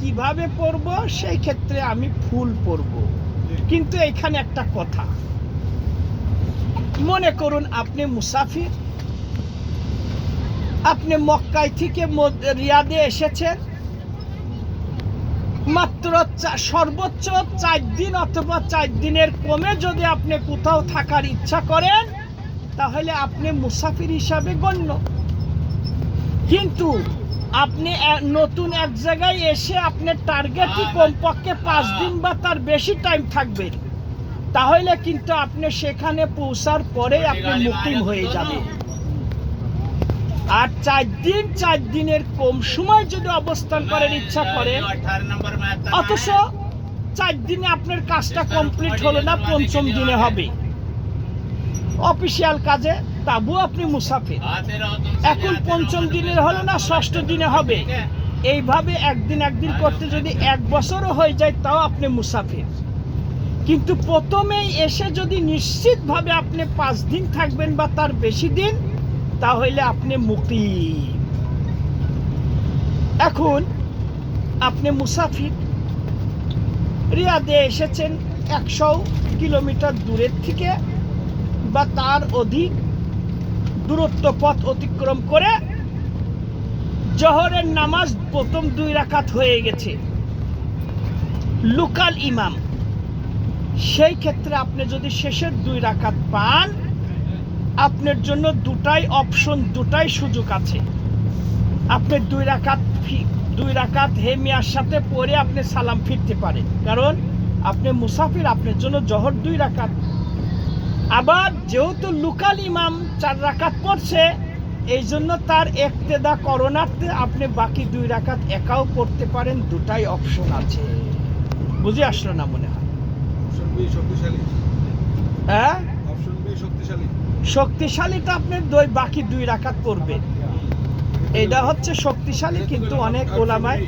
কিভাবে পড়ব, সেই ক্ষেত্রে আমি ফুল পড়ব। কিন্তু এখানে একটা কথা, মনে করুন আপনি মুসাফির, আপনি মক্কায় থেকে রিয়াদে এসেছেন, মাত্র সর্বোচ্চ 4 দিন অথবা 4 দিনের কমে যদি আপনি কোথাও থাকার ইচ্ছা করেন, তাহলে আপনি মুসাফির হিসাবে গণ্য। কিন্তু আপনি নতুন এক জায়গায় এসে আপনার টার্গেটই কমপক্ষে 5 দিন বা তার বেশি টাইম থাকবেন, তাহলে কিন্তু আপনি সেখানে পৌঁছার পরে আপনি মুকিম হয়ে যাবেন। আর 4 দিনের কম সময় যদি অবস্থান করার ইচ্ছা করেন, অথচ 4 দিনে আপনার কাজটা কমপ্লিট হলো না, 5ম দিনে হবে অফিসিয়াল কাজে, তবুও আপনি মুসাফির। এখন 5ম দিনের হলো না, 6ঠ দিনে হবে। এইভাবে একদিন করতে যদি 1 বছরও হয়ে যায়, তাও আপনি মুসাফির। কিন্তু প্রথমেই এসে যদি নিশ্চিতভাবে আপনি 5 দিন থাকবেন বা তার বেশি দিন, তাহলে আপনি মুকিম। এখন আপনি মুসাফির, রিয়াদে এসেছেন 100 কিলোমিটার দূরের থেকে বা তার অধিক দূরত্ব পথ অতিক্রম করে জোহরের নামাজ প্রথম 2 রাকাত হয়ে গেছে, লোকাল ইমাম। সেই ক্ষেত্রে আপনি যদি শেষের 2 রাকাত পান, আপনার জন্য দুটাই অপশন, দুটাই সুযোগ আছে। আপনি 2 রাকাত হেমিয়ার সাথে পড়ে আপনি সালাম ফিরতে পারেন, কারণ আপনি মুসাফির, আপনার জন্য জোহর 2 রাকাত। আবার যেহেতু লোকাল ইমাম 4 রাকাত পড়ছে, এই জন্য তার ইক্তেদা করণার্থে আপনি বাকি 2 রাকাত একাও পড়তে পারেন। দুটাই অপশন আছে। বুঝে আসলো না মনে হয়? হ্যাঁ, শক্তিশালীটা আপনি বাকি 2 রাকাত পড়বেন, এটা হচ্ছে শক্তিশালী। কিন্তু অনেক ওলামায়